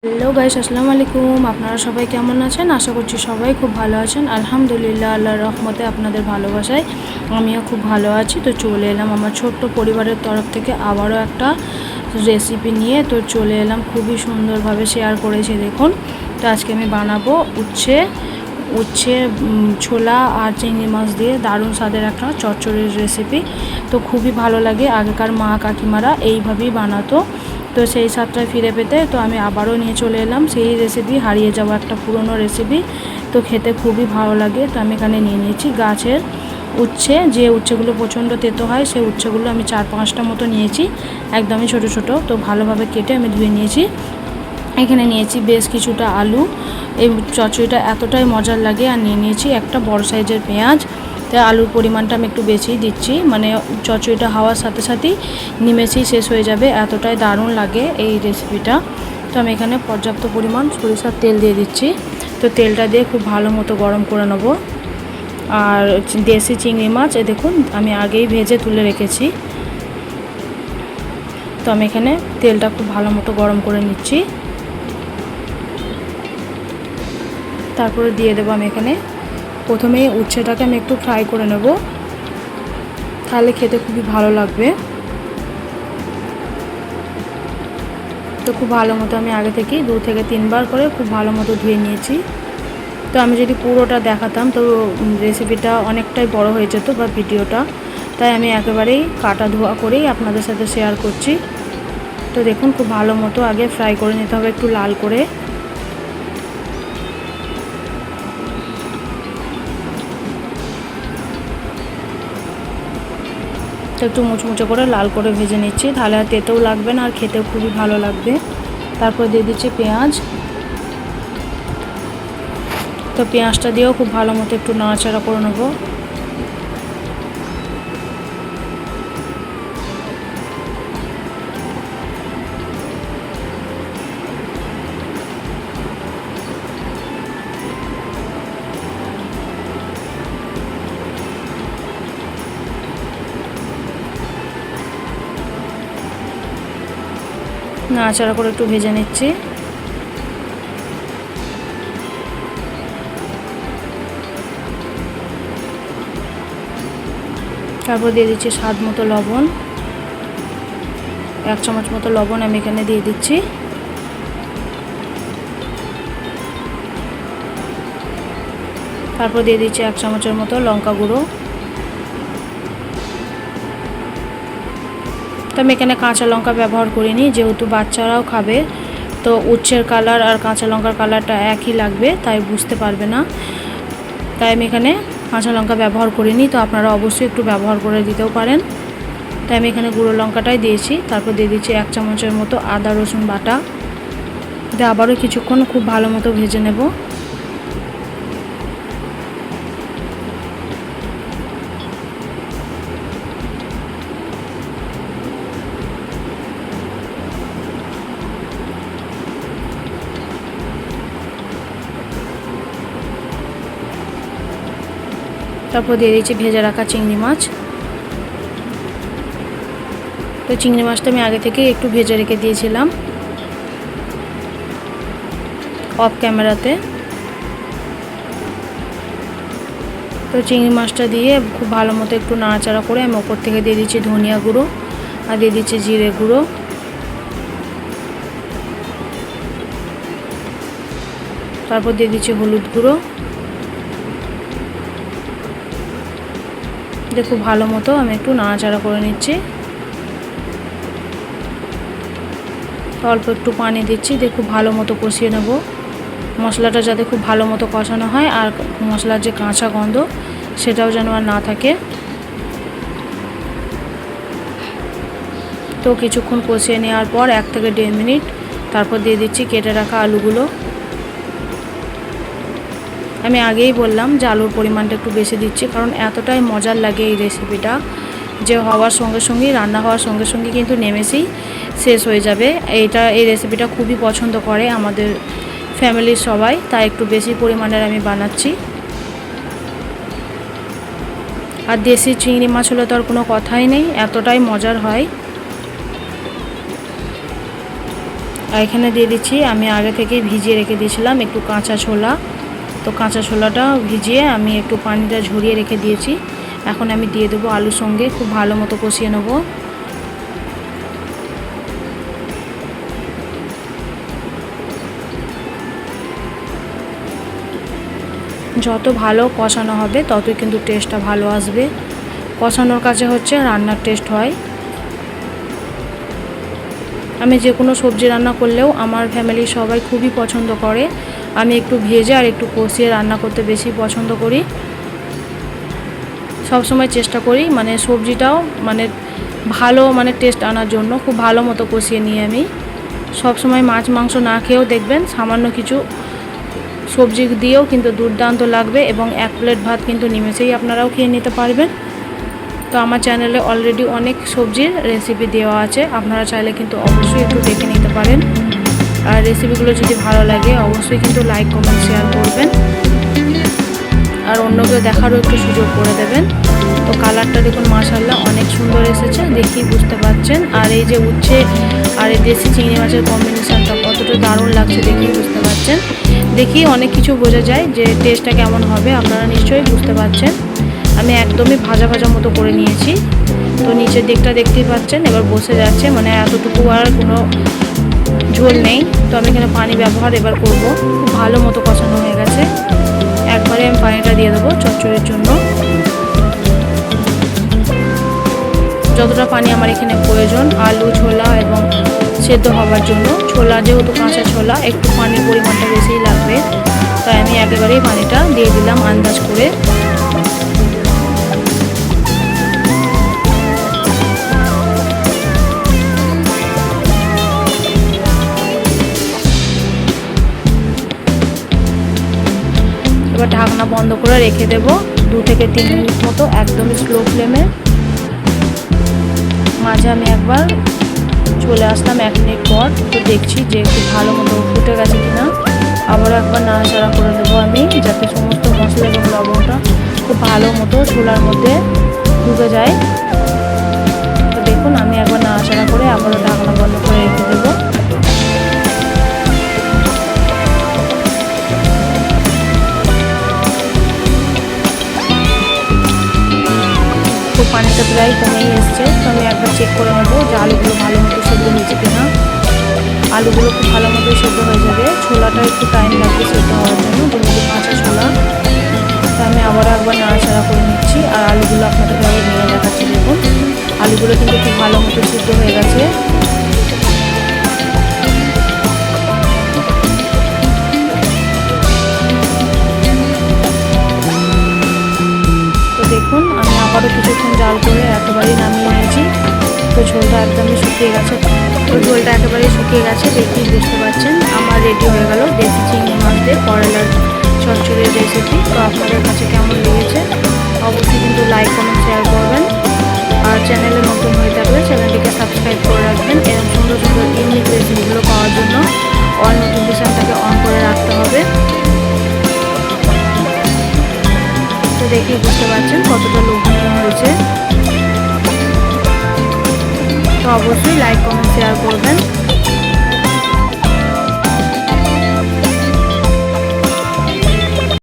Hello guys, আসসালামু আলাইকুম। আপনারা সবাই কেমন আছেন? আশা করছি সবাই খুব ভালো আছেন। আলহামদুলিল্লাহ, আল্লাহর রহমতে আপনাদের ভালোবাসায় আমিও খুব ভালো আছি। তো চলে এলাম আমার ছোট্ট পরিবারের তরফ থেকে আবারও একটা রেসিপি নিয়ে। তো চলে এলাম, খুবই সুন্দরভাবে শেয়ার করেছি দেখুন। তো আজকে আমি বানাবো উচ্ছে ছোলা আর চিংড়ি মাছ দিয়ে দারুণ স্বাদের একটা চচ্চড়ির রেসিপি। তো খুবই ভালো লাগে, আগেকার মা কাকিমারা এইভাবেই বানাতো। তো সেই স্বাদটা ফিরে পেতে তো আমি আবারও নিয়ে চলে এলাম সেই রেসিপি, হারিয়ে যাওয়া একটা পুরনো রেসিপি। তো খেতে খুবই ভালো লাগে। তো আমি এখানে নিয়ে নিয়েছি গাছের উচ্ছে, যে উচ্ছেগুলো প্রচণ্ড তেতো হয় সেই উচ্ছেগুলো আমি 4-5টা মতো নিয়েছি, একদমই ছোট ছোট। তো ভালোভাবে কেটে আমি ধুয়ে নিয়েছি। এখানে নিয়েছি বেশ কিছুটা আলু। এই চচ্চড়িটা এতটাই মজার লাগে। আর নিয়ে নিয়েছি একটা বড় সাইজের পেঁয়াজ। তাই আলুর পরিমাণটা আমি একটু বেশিই দিচ্ছি, মানে চচ্চড়িটা হওয়ার সাথে সাথেই নিমেষেই শেষ হয়ে যাবে, এতটাই দারুণ লাগে এই রেসিপিটা। তো আমি এখানে পর্যাপ্ত পরিমাণ সরিষার তেল দিয়ে দিচ্ছি। তো তেলটা দিয়ে খুব ভালো মতো গরম করে নেব। আর দেশি চিংড়ি মাছ দেখুন আমি আগেই ভেজে তুলে রেখেছি। তো আমি এখানে তেলটা খুব ভালো মতো গরম করে নিচ্ছি। তারপরে দিয়ে দেবো আমি এখানে প্রথমেই উচ্ছেটাকে আমি একটু ফ্রাই করে নেব, তাহলে খেতে খুবই ভালো লাগবে। তো খুব ভালো মতো আমি আগে থেকেই 2 থেকে 3 বার করে খুব ভালো মতো ধুয়ে নিয়েছি। তো আমি যদি পুরোটা দেখাতাম তো রেসিপিটা অনেকটাই বড় হয়ে যেত বা ভিডিওটা, তাই আমি একেবারেই কাটা ধোয়া করেই আপনাদের সাথে শেয়ার করছি। তো দেখুন খুব ভালো মতো আগে ফ্রাই করে নিতে হবে একটু লাল করে। তো একটু মুচমুচে করে লাল করে ভেজে নিচ্ছি, তাহলে আর তেতেও লাগবে না আর খেতেও খুবই ভালো লাগবে। তারপর দিয়ে দিচ্ছি পেঁয়াজ। তো পেঁয়াজটা দিয়েও খুব ভালো মতো একটু নাড়াচাড়া করে নেবো। নাড়াচাড়া করে একটু ভেজে নিচ্ছি। তারপর দিয়ে দিচ্ছি স্বাদ মতো লবণ, 1 চামচ মতো লবণ আমি এখানে দিয়ে দিচ্ছি। তারপর দিয়ে দিচ্ছি 1 চামচের মতো লঙ্কা গুঁড়ো। তো আমি এখানে কাঁচা লঙ্কা ব্যবহার করিনি, যেহেতু বাচ্চারাও খাবে। তো উচ্ছের কালার আর কাঁচা লঙ্কার কালারটা একই লাগবে, তাই বুঝতে পারবে না, তাই আমি এখানে কাঁচা লঙ্কা ব্যবহার করিনি। তো আপনারা অবশ্যই একটু ব্যবহার করে দিতেও পারেন। তাই আমি এখানে গুঁড়ো লঙ্কাটাই দিয়েছি। তারপর দিয়ে দিচ্ছি 1 চামচের মতো আদা রসুন বাটা। দিয়ে আবারও কিছুক্ষণ খুব ভালো মতো ভেজে নেব। তারপর দিয়ে দিচ্ছি ভেজে রাখা চিংড়ি মাছ। তো চিংড়ি মাছটা আমি আগে থেকেই একটু ভেজে রেখে দিয়েছিলাম অফ ক্যামেরাতে। তো চিংড়ি মাছটা দিয়ে খুব ভালো মতো একটু নাড়াচাড়া করে আমি ওপর থেকে দিয়ে দিচ্ছি ধনিয়া গুঁড়ো আর দিয়ে দিচ্ছি জিরে গুঁড়ো। তারপর দিয়ে দিচ্ছি হলুদ গুঁড়ো। দিয়ে খুব ভালো মতো আমি একটু নাড়াচাড়া করে নিচ্ছি। অল্প একটু পানি দিচ্ছি, দিয়ে খুব ভালো মতো কষিয়ে নেব। মশলাটা যাতে খুব ভালো মতো কষানো হয় আর মশলার যে কাঁচা গন্ধ সেটাও যেন আর না থাকে। তো কিছুক্ষণ কষিয়ে নেওয়ার পর 1 থেকে 1.5 মিনিট তারপর দিয়ে দিচ্ছি কেটে রাখা আলুগুলো। আমি আগেই বললাম যে আলুর পরিমাণটা একটু বেশি দিচ্ছি, কারণ এতটাই মজার লাগে এই রেসিপিটা যে হওয়ার সঙ্গে সঙ্গেই, রান্না হওয়ার সঙ্গে সঙ্গে কিন্তু নেমেষেই শেষ হয়ে যাবে। এই রেসিপিটা খুবই পছন্দ করে আমাদের ফ্যামিলির সবাই, তাই একটু বেশি পরিমাণের আমি বানাচ্ছি। আর দেশি চিংড়ি মাছ হলে তো আর কোনো কথাই নেই, এতটাই মজার হয়। আর এখানে দিয়ে দিচ্ছি আমি আগে থেকেই ভিজিয়ে রেখে দিয়েছিলাম একটু কাঁচা ছোলা। তো কাঁচা ছোলাটা ভিজিয়ে আমি একটু পানিটা ঝরিয়ে রেখে দিয়েছি। এখন আমি দিয়ে দেবো আলুর সঙ্গে, খুব ভালো মতো কষিয়ে নেব। যত ভালো কষানো হবে ততই কিন্তু টেস্টটা ভালো আসবে। কষানোর কাছে হচ্ছে রান্নার টেস্ট হয়। আমি যে কোনো সবজি রান্না করলেও আমার ফ্যামিলির সবাই খুবই পছন্দ করে। আমি একটু ভেজে আর একটু কষিয়ে রান্না করতে বেশি পছন্দ করি। সব সময় চেষ্টা করি মানে সবজিটাও মানে ভালো মানে টেস্ট আনার জন্য খুব ভালো মতো কষিয়ে নিই আমি। সব সময় মাছ মাংস না খেয়েও দেখবেন সামান্য কিছু সবজি দিয়েও কিন্তু দুর্দান্ত লাগবে এবং 1 প্লেট ভাত কিন্তু নিমেষেই আপনারাও খেয়ে নিতে পারবেন। তো আমার চ্যানেলে অলরেডি অনেক সবজির রেসিপি দেওয়া আছে, আপনারা চাইলে কিন্তু অবশ্যই একটু দেখে নিতে পারেন। আর রেসিপিগুলো যদি ভালো লাগে অবশ্যই কিন্তু লাইক কমেন্ট শেয়ার করবেন আর অন্যকে দেখারও একটু সুযোগ করে দেবেন। তো কালারটা দেখুন মাশাআল্লাহ অনেক সুন্দর এসেছে, দেখেই বুঝতে পারছেন। আর এই যে উচ্ছে আর এই দেশি চিংড়ি মাছের কম্বিনেশানটা কতটা দারুণ লাগছে দেখেই বুঝতে পারছেন। দেখি অনেক কিছু বোঝা যায় যে টেস্টটা কেমন হবে, আপনারা নিশ্চয়ই বুঝতে পারছেন। আমি একদমই ভাজা ভাজা মতো করে নিয়েছি। তো নিচের দিকটা দেখতেই পাচ্ছেন এবার বসে যাচ্ছে, মানে এতটুকু আর কোনো ঝোল নেই। তো আমি এখানে পানি ব্যবহার এবার করব। খুব ভালো মতো কষানো হয়ে গেছে। একবারে আমি পানিটা দিয়ে দেবো চচ্চড়ির জন্য। যতটা পানি আমার এখানে প্রয়োজন আলু ছোলা এবং সেদ্ধ হওয়ার জন্য। ছোলা যেহেতু কাঁচা ছোলা একটু পানির পরিমাণটা বেশিই লাগবে, তাই আমি একেবারেই পানিটা দিয়ে দিলাম আন্দাজ করে। এবার ঢাকনা বন্ধ করে রেখে দেব 2 থেকে 3 মিনিট মতো একদমই স্লো ফ্লেমে। মাঝে আমি একবার চলে আসলাম 1 মিনিট পর, তো দেখছি যে একটু ভালো মতো ফুটে গেছে কিনা। আবারও একবার নাড়াচাড়া করে দেবো আমি, যাতে সমস্ত মশলা এবং লবণটা খুব ভালো মতো ছোলার মধ্যে ঢুকে যায়। তো দেখুন আমি একবার নাড়াচাড়া করে আবারও ঢাকনা বন্ধ করে রেখে দেবো। তো পানিটা প্রায় কমেই এসছে। তো আমি একবার চেক করে নেবো যে আলুগুলো ভালো মতো সেদ্ধ হয়েছে কিনা। আলুগুলো খুব ভালো মতো সেদ্ধ হয়ে যাবে, ছোলাটা একটু টাইম লাগবে সেদ্ধ হওয়ার জন্য, যেহেতু কাঁচা ছোলা। তো আমি আবারও একবার নাড়াচাড়া করে নিচ্ছি আর আলুগুলো আপনাদেরকে আবার ভেঙে দেখাচ্ছি। দেখুন আলুগুলো কিন্তু খুব ভালো মতো সেদ্ধ হয়ে গেছে। তো দেখুন আমি আবারও কিছুক্ষণ জাল করে একেবারেই নামিয়ে নিয়েছি। তো ঝোলটা একদমই শুকিয়ে গেছে। তো ঝোলটা একেবারেই শুকিয়ে গেছে, দেখেই বুঝতে পারছেন। আমার রেডি হয়ে গেল দেশি চিংড়ি মাছ দিয়ে করলার চচ্চড়ির রেসিপি। তো আপনাদের কাছে কেমন লেগেছে অবশ্যই কিন্তু লাইক কমেন্ট শেয়ার করবেন। আর চ্যানেলে নতুন হয়ে থাকলে চ্যানেলটিকে সাবস্ক্রাইব করে রাখবেন। এরকম সুন্দর সুন্দর ইউনিক রেসিপিগুলো পাওয়ার জন্য অল নোটিফিকেশানটাকে অন করে রাখতে হবে। তো দেখেই বুঝতে পারছেন কতটা লোভনীয় হয়েছে। তো অবশ্যই লাইক কমেন্ট শেয়ার করবেন।